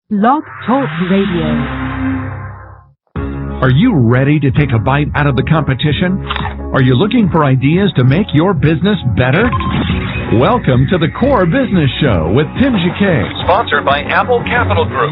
Blog Talk Radio. Are you ready to take a bite out of the competition? Are you looking for ideas to make your business better? Welcome to the Core Business Show with Tim Jacquet, sponsored by Apple Capital Group.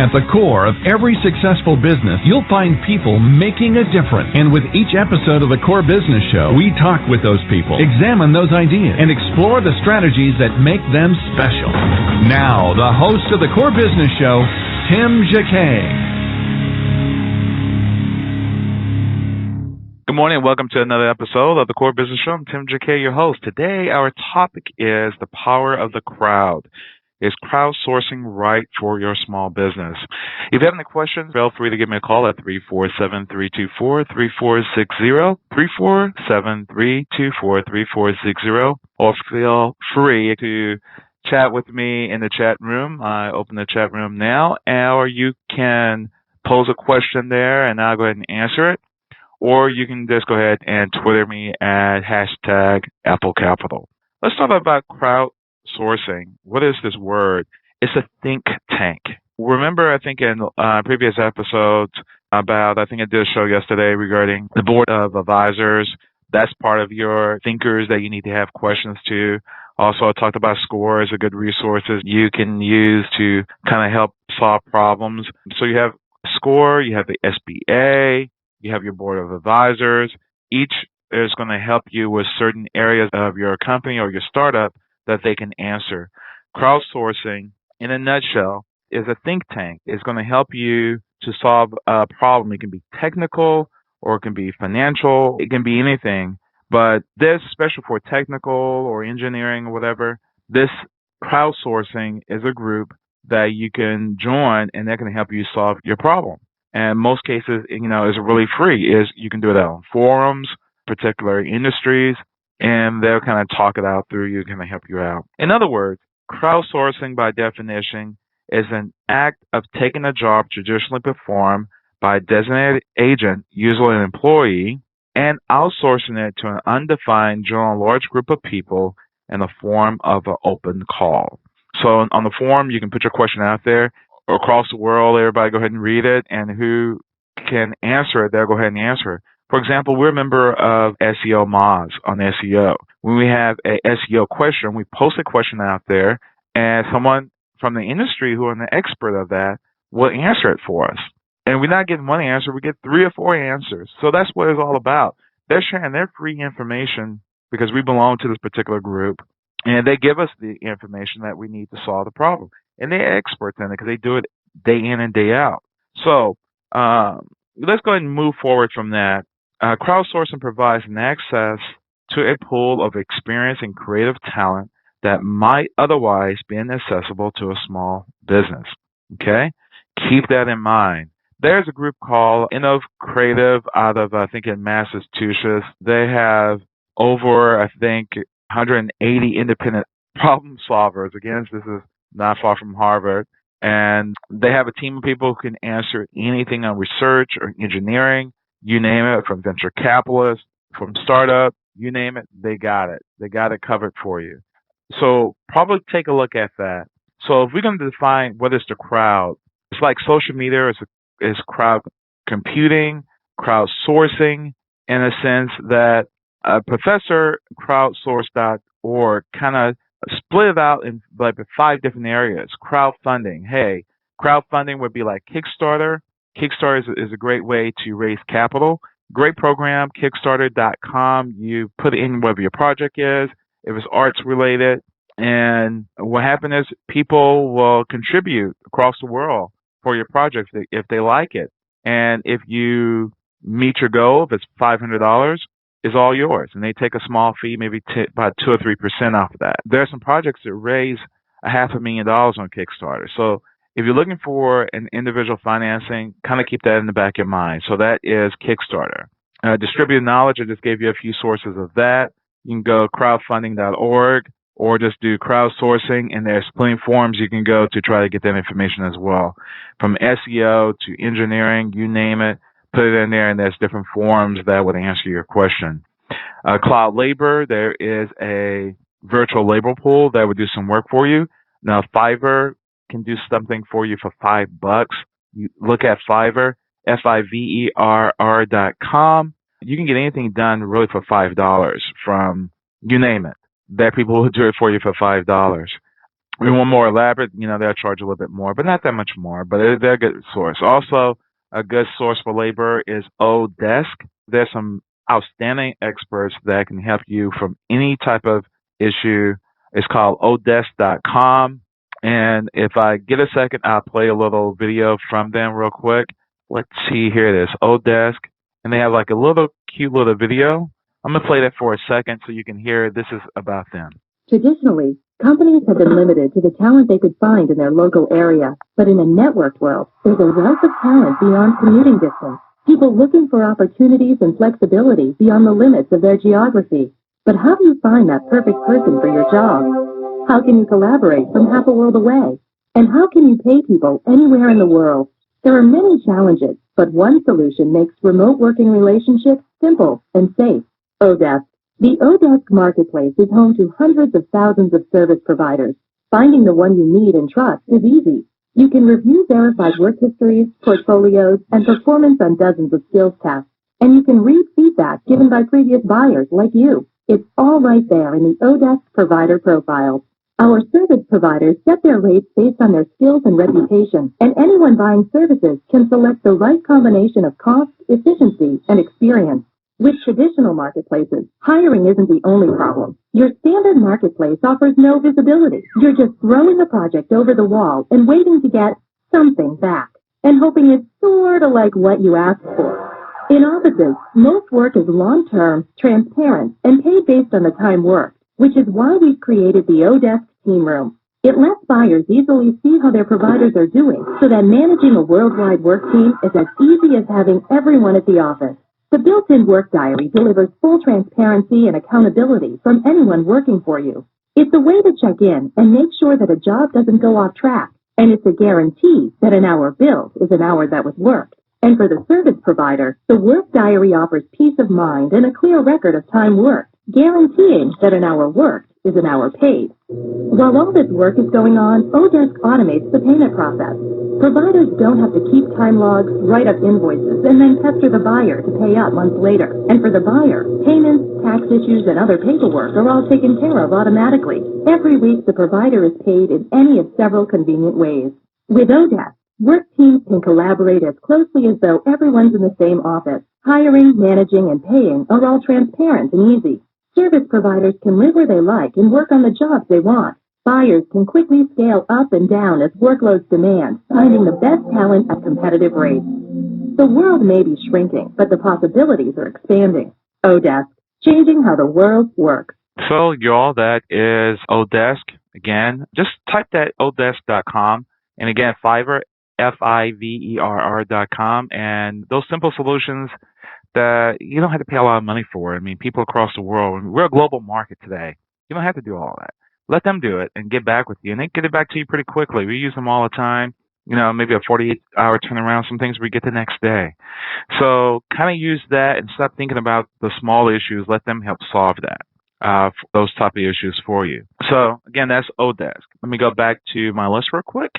At the core of every successful business, you'll find people making a difference. And with each episode of the Core Business Show, we talk with those people, examine those ideas, and explore the strategies that make them special. Now, the host of the Core Business Show, Tim Jacquet. Good morning and welcome to another episode of the Core Business Show. I'm Tim Jacquet, your host. Today, our topic is the power of the crowd. Is crowdsourcing right for your small business? If you have any questions, feel free to give me a call at 347-324-3460, 347-324-3460, or feel free to chat with me in the chat room. I open the chat room now, or you can pose a question there and I'll go ahead and answer it. Or you can just go ahead and Twitter me at hashtag Apple Capital. Let's talk about crowdsourcing. What is this word? It's a think tank. Remember, I think in previous episodes I think I did a show yesterday regarding the board of advisors. That's part of your thinkers that you need to have questions to. Also, I talked about scores, good resources you can use to kind of help solve problems. So you have SCORE, you have the SBA, you have your board of advisors. Each is going to help you with certain areas of your company or your startup that they can answer. Crowdsourcing, in a nutshell, is a think tank. It's going to help you to solve a problem. It can be technical or it can be financial. It can be anything. But this, especially for technical or engineering or whatever, this crowdsourcing is a group that you can join and that can help you solve your problem. And most cases, is really free. You can do it on forums, particular industries, and they'll kind of talk it out through you, kind of help you out. In other words, crowdsourcing by definition is an act of taking a job traditionally performed by a designated agent, usually an employee, and outsourcing it to an undefined, general large group of people in the form of an open call. So on the forum, you can put your question out there. Across the world, everybody go ahead and read it, and who can answer it, they'll go ahead and answer it. For example, we're a member of SEO Moz on SEO. When we have a SEO question, we post a question out there, and someone from the industry who are an expert of that will answer it for us. And we're not getting one answer, we get 3 or 4 answers. So that's what it's all about. They're sharing their free information because we belong to this particular group, and they give us the information that we need to solve the problem. And they're experts in it because they do it day in and day out. So let's go ahead and move forward from that. Crowdsourcing provides an access to a pool of experience and creative talent that might otherwise be inaccessible to a small business. Okay? Keep that in mind. There's a group called Innov Creative out of, I think, in Massachusetts. They have over, 180 independent problem solvers. Again, this is not far from Harvard. And they have a team of people who can answer anything on research or engineering, you name it, from venture capitalists, from startup, you name it, they got it. They got it covered for you. So probably take a look at that. So if we're going to define what is the crowd, it's like social media is crowd computing, crowdsourcing, in a sense that Professor crowdsource.org kind of split it out in like 5 different areas. Crowdfunding. Hey, crowdfunding would be like Kickstarter. Kickstarter is a great way to raise capital. Great program, Kickstarter.com. You put in whatever your project is, if it's arts related, and what happens is people will contribute across the world for your project if they like it. And if you meet your goal, if it's $500, is all yours, and they take a small fee, maybe about 2 or 3% off of that. There are some projects that raise $500,000 on Kickstarter. So if you're looking for an individual financing, kind of keep that in the back of your mind. So that is Kickstarter. Distributed knowledge, I just gave you a few sources of that. You can go crowdfunding.org or just do crowdsourcing, and there's plenty of forums you can go to try to get that information as well. From SEO to engineering, you name it. Put it in there, and there's different forums that would answer your question. Cloud Labor, there is a virtual labor pool that would do some work for you. Now, Fiverr can do something for you for $5, you look at Fiverr, Fiverr.com. You can get anything done really for $5 from you name it. There are people who do it for you for $5. We want more elaborate, they'll charge a little bit more, but not that much more. But they're a good source. Also, a good source for labor is Odesk. There's some outstanding experts that can help you from any type of issue. It's called Odesk.com. And if I get a second, I'll play a little video from them real quick. Let's see, here it is, Odesk. And they have like a little cute little video. I'm going to play that for a second so you can hear this is about them. Traditionally, companies have been limited to the talent they could find in their local area, but in a networked world, there's a wealth of talent beyond commuting distance. People looking for opportunities and flexibility beyond the limits of their geography. But how do you find that perfect person for your job? How can you collaborate from half a world away? And how can you pay people anywhere in the world? There are many challenges, but one solution makes remote working relationships simple and safe. Odesk. The Odesk marketplace is home to hundreds of thousands of service providers. Finding the one you need and trust is easy. You can review verified work histories, portfolios, and performance on dozens of skills tests. And you can read feedback given by previous buyers like you. It's all right there in the Odesk provider profile. Our service providers set their rates based on their skills and reputation, and anyone buying services can select the right combination of cost, efficiency, and experience. With traditional marketplaces, hiring isn't the only problem. Your standard marketplace offers no visibility. You're just throwing a project over the wall and waiting to get something back, and hoping it's sort of like what you asked for. In offices, most work is long-term, transparent, and paid based on the time worked, which is why we've created the Odesk Team Room. It lets buyers easily see how their providers are doing, so that managing a worldwide work team is as easy as having everyone at the office. The built-in work diary delivers full transparency and accountability from anyone working for you. It's a way to check in and make sure that a job doesn't go off track, and it's a guarantee that an hour billed is an hour that was worked. And for the service provider, the work diary offers peace of mind and a clear record of time worked, guaranteeing that an hour worked is an hour paid. While all this work is going on, Odesk automates the payment process. Providers don't have to keep time logs, write up invoices, and then pester the buyer to pay up months later. And for the buyer, payments, tax issues, and other paperwork are all taken care of automatically. Every week, the provider is paid in any of several convenient ways. With Odesk, work teams can collaborate as closely as though everyone's in the same office. Hiring, managing, and paying are all transparent and easy. Service providers can live where they like and work on the jobs they want. Buyers can quickly scale up and down as workloads demand, finding the best talent at competitive rates. The world may be shrinking, but the possibilities are expanding. Odesk, changing how the world works. So, y'all, that is Odesk. Again, just type that odesk.com. And again, Fiverr, Fiverr.com. And those simple solutions that you don't have to pay a lot of money for. I mean, people across the world, we're a global market today. You don't have to do all that. Let them do it and get back with you. And they get it back to you pretty quickly. We use them all the time. Maybe a 48-hour turnaround. Some things we get the next day. So kind of use that and stop thinking about the small issues. Let them help solve that, those type of issues for you. So again, that's Odesk. Let me go back to my list real quick.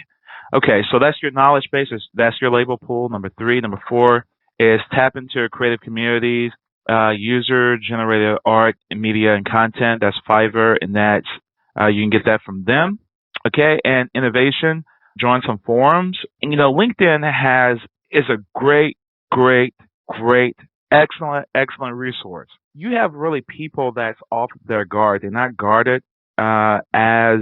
Okay, so that's your knowledge base. That's your label pool. Number 3. Number 4 is tap into creative communities, user-generated art, and media, and content. That's Fiverr, and that's you can get that from them. Okay, and innovation, join some forums. And LinkedIn is a great, excellent resource. You have really people that's off their guard. They're not guarded as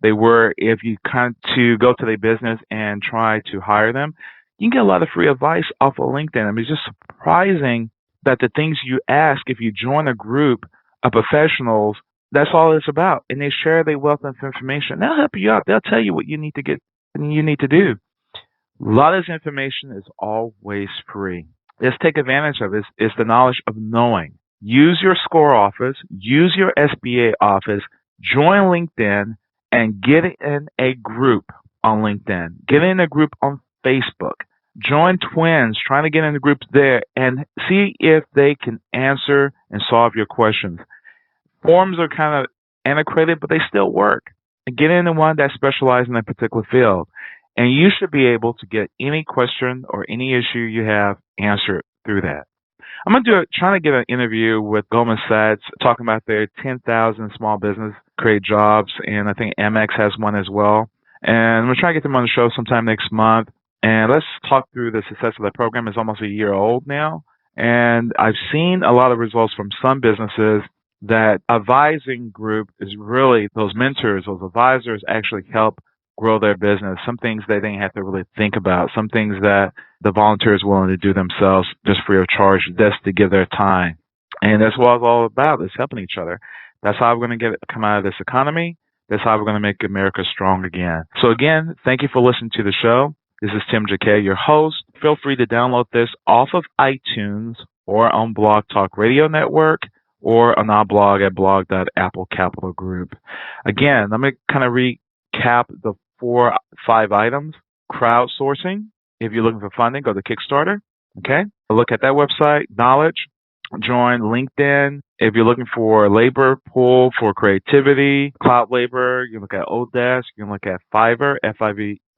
they were if you come to go to their business and try to hire them. You can get a lot of free advice off of LinkedIn. I mean, it's just surprising that the things you ask if you join a group of professionals, that's all it's about. And they share their wealth of information. They'll help you out. They'll tell you what you need to get and you need to do. A lot of this information is always free. Let's take advantage of it. It's the knowledge of knowing. Use your SCORE office. Use your SBA office. Join LinkedIn and get in a group on LinkedIn. Get in a group on Facebook. Join twins, trying to get in the groups there and see if they can answer and solve your questions. Forums are kind of antiquated, but they still work. And get into one that specializes in a particular field. And you should be able to get any question or any issue you have answered through that. I'm going to trying to get an interview with Goldman Sachs talking about their 10,000 small business create jobs, and I think Amex has one as well. And I'm going to try to get them on the show sometime next month. And let's talk through the success of that program. It's almost a year old now. And I've seen a lot of results from some businesses that advising group is really those mentors, those advisors actually help grow their business. Some things they didn't have to really think about. Some things that the volunteer is willing to do themselves just free of charge, just to give their time. And that's what it's all about, is helping each other. That's how we're going to come out of this economy. That's how we're going to make America strong again. So again, thank you for listening to the show. This is Tim Jacquet, your host. Feel free to download this off of iTunes or on Blog Talk Radio Network or on our blog at blog.applecapitalgroup. Again, let me kind of recap the 5 items. Crowdsourcing. If you're looking for funding, go to Kickstarter. Okay. Look at that website. Knowledge. Join LinkedIn. If you're looking for labor pool for creativity, cloud labor, you can look at Odesk. You can look at Fiverr,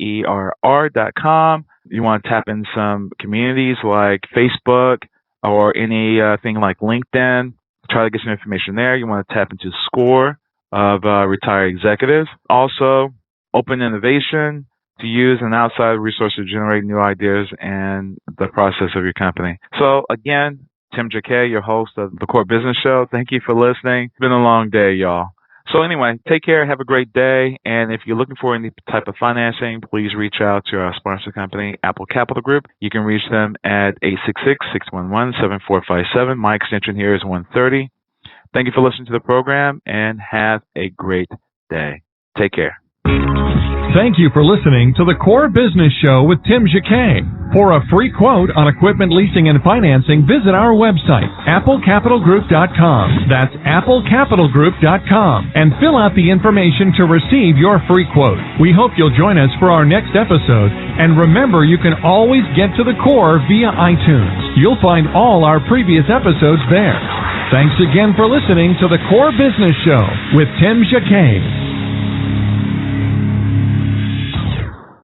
FIVERR.com. You want to tap in some communities like Facebook or anything like LinkedIn. Try to get some information there. You want to tap into SCORE of retired executives. Also, open innovation, to use an outside resource to generate new ideas and the process of your company. So again, Tim Jacquet, your host of the Core Business Show. Thank you for listening. It's been a long day, y'all. So anyway, take care. Have a great day. And if you're looking for any type of financing, please reach out to our sponsor company, Apple Capital Group. You can reach them at 866-611-7457. My extension here is 130. Thank you for listening to the program, and have a great day. Take care. Thank you for listening to the Core Business Show with Tim Jacquet. For a free quote on equipment leasing and financing, visit our website, applecapitalgroup.com. That's applecapitalgroup.com. And fill out the information to receive your free quote. We hope you'll join us for our next episode. And remember, you can always get to the core via iTunes. You'll find all our previous episodes there. Thanks again for listening to the Core Business Show with Tim Jacquet.